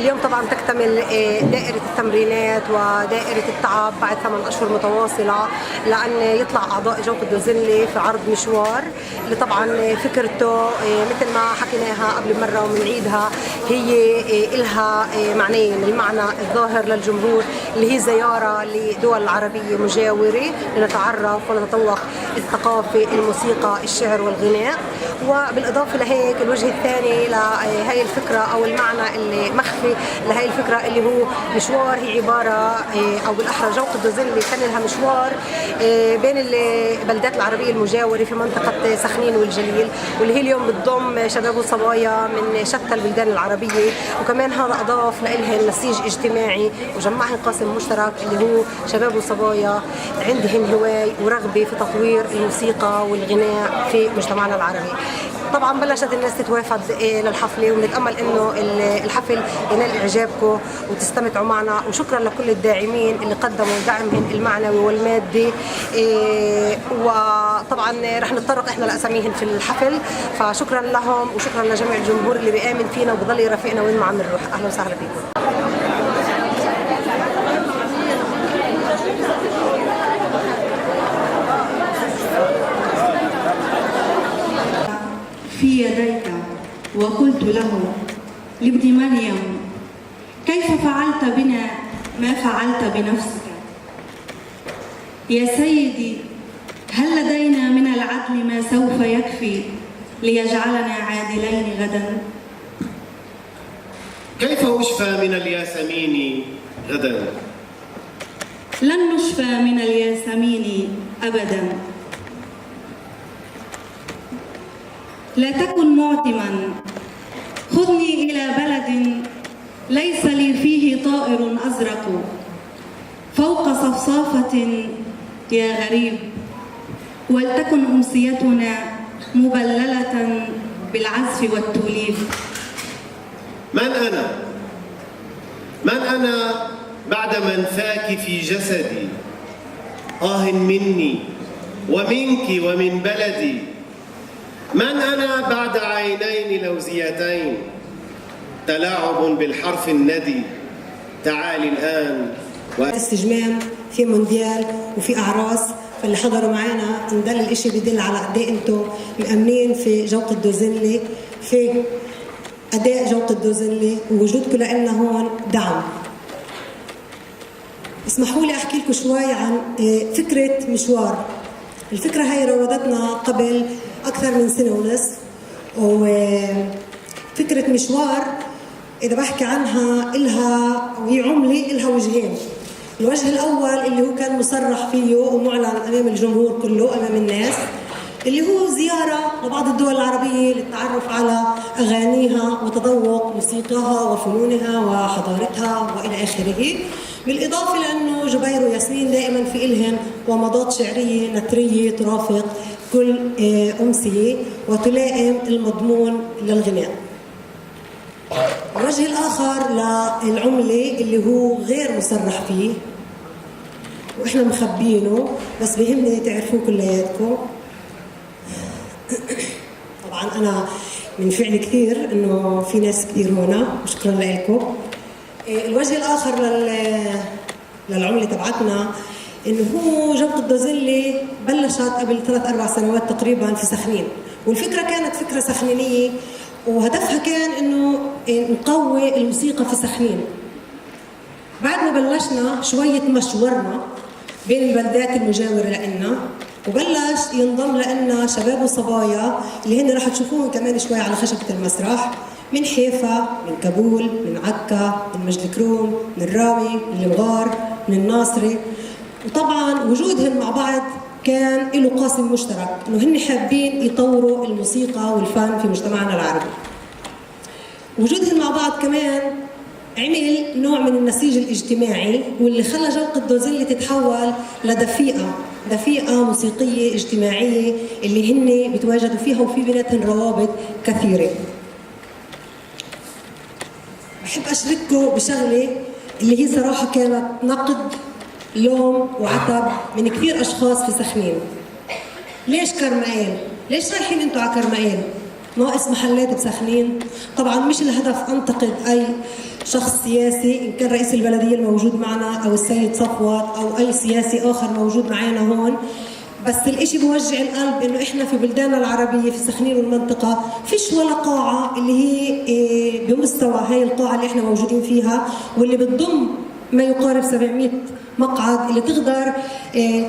اليوم طبعا تكتمل دائرة التمرينات ودائرة التعب بعد 8 أشهر متواصلة، لأن يطلع أعضاء جوقة دوزنلي في عرض مشوار اللي طبعا فكرته مثل ما حكيناها قبل مرة وبنعيدها، هي إلها معنيين. المعنى الظاهر للجمهور اللي هي زيارة لدول عربية مجاورة لنتعرف ونتذوق الثقافة، الموسيقى، الشعر والغناء. وبالإضافة لهيك الوجه الثاني لهي الفكرة أو المعنى اللي مخفي لهي الفكرة اللي هو مشوار، هي عبارة أو بالأحرى جوقة دوزنلي كان لها مشوار بين البلدات العربية المجاورة في منطقة سخنين والجليل، واللي هي اليوم بتضم شباب وصبايا من شتى البلدان العربية، وكمان هذا أضاف لإلهن نسيج اجتماعي وجمعهن قاسم مشترك اللي هو شباب وصبايا عندهم هواية ورغبة في تطوير الموسيقى والغناء في مجتمعنا العربي. طبعا بلشت الناس تتوافد للحفله، ونتامل انه الحفل ينال اعجابكم وتستمتعوا معنا، وشكرا لكل الداعمين اللي قدموا دعمهم المعنوي والمادي. وطبعا رح نتطرق احنا لاساميهم في الحفل، فشكرا لهم وشكرا لجميع الجمهور اللي بيامن فينا وبضل يرافقنا وين ما عم نروح. اهلا وسهلا فيكم. في يديك وقلت له لابن مريم كيف فعلت بنا ما فعلت بنفسك؟ يا سيدي هل لدينا من العدل ما سوف يكفي ليجعلنا عادلين غدا؟ كيف أشفى من الياسمين غدا؟ لن نشفى من الياسمين أبدا. لا تكن معتما، خذني إلى بلد ليس لي فيه طائر أزرق، فوق صفصافة يا غريب، ولتكن أمسيتنا مبللة بالعزف والتوليف. من أنا؟ من أنا بعد منفاك في جسدي؟ مني ومنك ومن بلدي. من أنا بعد عينين لوزيتين؟ تلاعب بالحرف الندي. تعالي الآن استجمام في مونديال وفي أعراس، فاللي حضروا معنا إن دل الإشي بدل على قد إيه أنتم مأمنين في جوقة دوزنلي، في أداء جوقة دوزنلي، ووجودكم لنا هون دعم. اسمحوا لي أحكي لكم شوي عن فكرة مشوار. الفكرة هاي راودتنا قبل أكثر من سنة ونصف، وفكرة مشوار إذا بحكي عنها إلها وهي عملة إلها وجهين. الوجه الأول اللي هو كان مصرح فيه ومعلن أمام الجمهور كله أمام الناس، اللي هو زيارة لبعض الدول العربية للتعرف على أغانيها وتذوق موسيقاها وفنونها وحضارتها وإلى آخره، بالإضافة لأنه جبير وياسمين دائما في إلهن ومضات شعرية نثرية ترافق كل أمسية وتلائم المضمون للغناء. الوجه الآخر للعملة اللي هو غير مصرح فيه وإحنا مخبينه، بس بيهمني تعرفوه كلياتكم. طبعا أنا من فعل كثير إنه في ناس كثير هنا، وشكرا لكم. الوجه الآخر للعملة تبعتنا إنه هو جوقة دوزنلي بلشت قبل 3-4 سنوات تقريبا في سخنين، والفكرة كانت فكرة سخنينية، وهدفها كان إنه نقوي الموسيقى في سخنين. بعد ما بلشنا شوية مشورنا بين البلدات المجاورة لنا، وبلش ينضم لنا شباب وصبايا اللي هن راح تشوفوهم كمان شوي على خشبة المسرح، من حيفا، من كابول، من عكا، من مجد كروم، من الراوي، من المغار، من الناصري. وطبعا وجودهم مع بعض كان له قاسم مشترك، انه هن حابين يطوروا الموسيقى والفن في مجتمعنا العربي. وجودهم مع بعض كمان عمل نوع من النسيج الاجتماعي، واللي خلى جوقة دوزنلي تتحول لدفيئة موسيقية اجتماعية اللي هن بتواجدوا فيها، وفي بيناتهم روابط كثيرة. بحب أشارككم بشغلة اللي هي صراحة كانت نقد، لوم وعتب من كثير أشخاص في سخنين. ليش كرمال؟ ليش رايحين انتوا على كرمال؟ ناقص محلات بسخنين. طبعا مش الهدف انتقد اي شخص سياسي، ان كان رئيس البلديه الموجود معنا او السيد صفوت او اي سياسي اخر موجود معنا هون، بس الاشي بوجع القلب انه احنا في بلداننا العربيه في سخنين والمنطقه فيش ولا قاعه اللي هي بمستوى هاي القاعه اللي احنا موجودين فيها، واللي بتضم ما يقارب 700 مقعد، اللي تقدر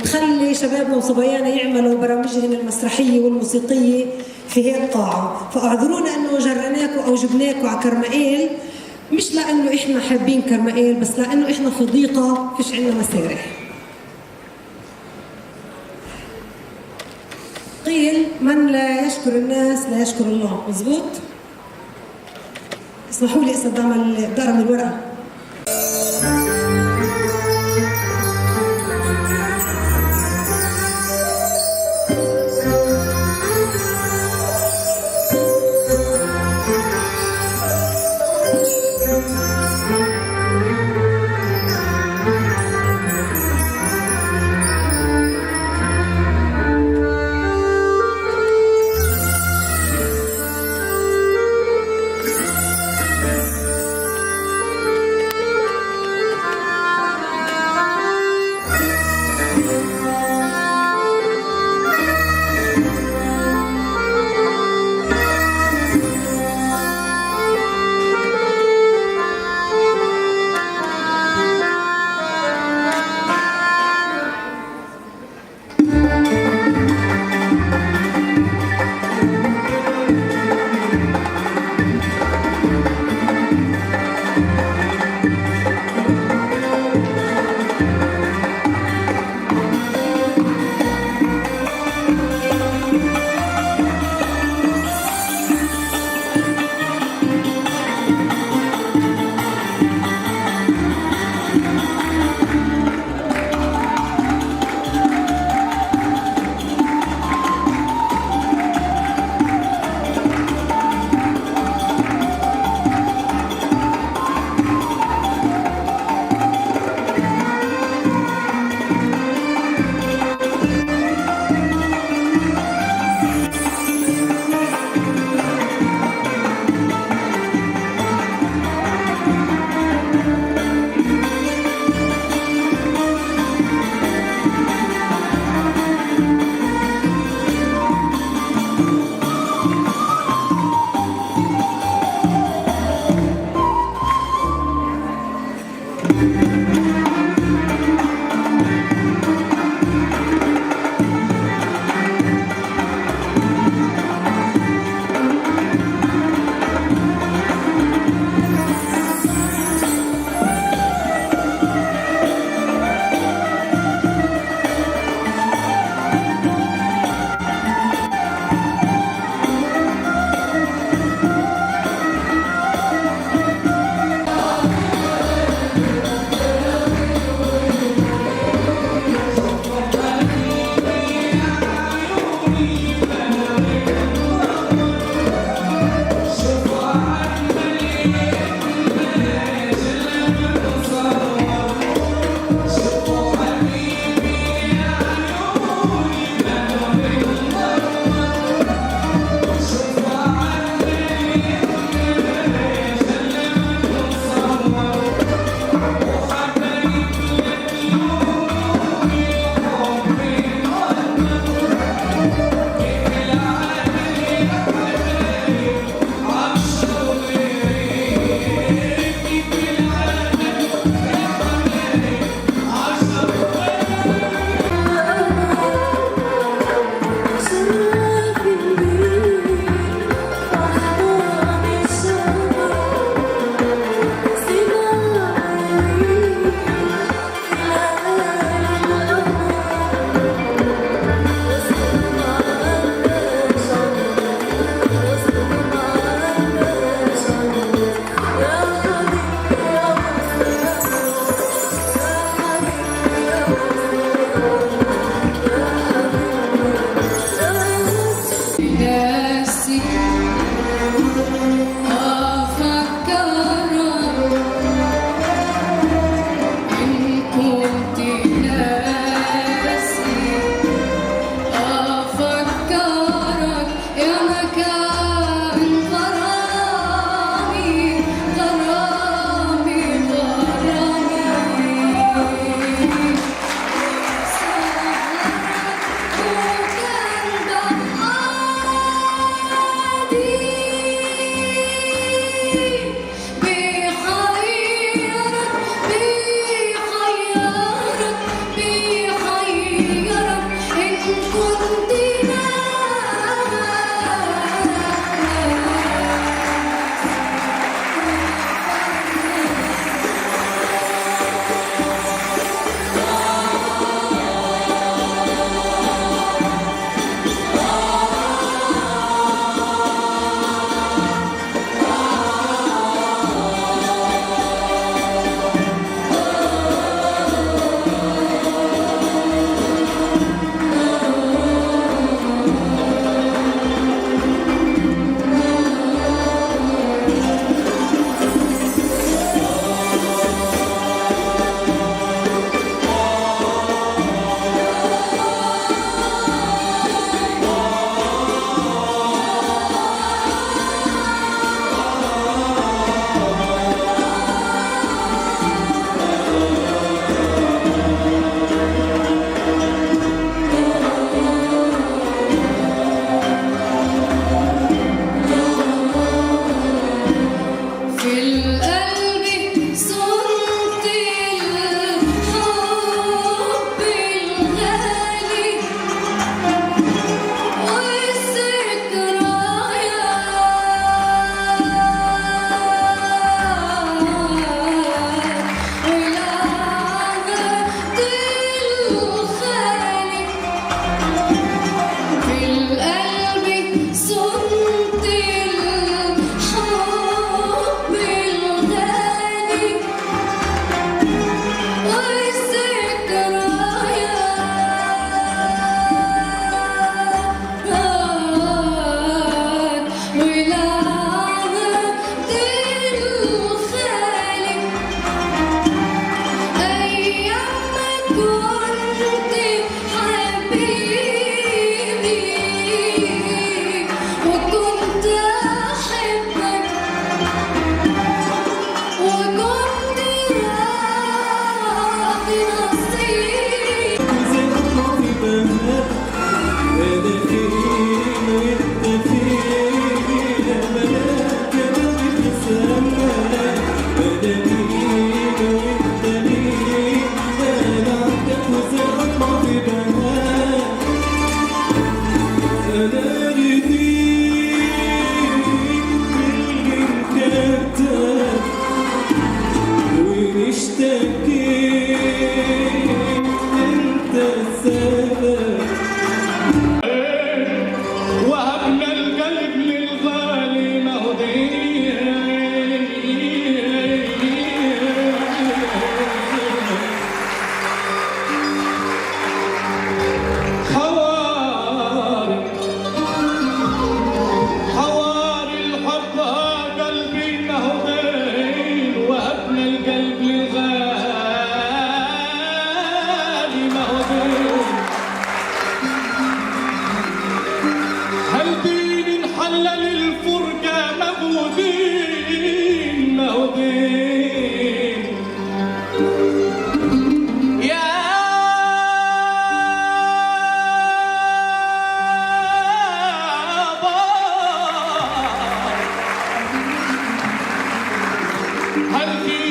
تخلي شبابنا وصبايانا يعملوا برامجهم المسرحيه والموسيقيه في هيك قاعه. فاعذرونا انه جرناكم او جبناكم على كرمائيل، مش لانه احنا حابين كرمائيل، بس لانه احنا في ضيقه فيش عندنا مسارح. قيل من لا يشكر الناس لا يشكر الله، مزبوط؟ اسمحوا لي استخدام الدائرة من الورقة.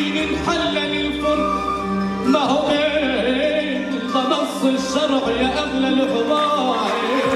مين انحلل الفرق ما هو غير ده نص الشرع يا أغلى الهواي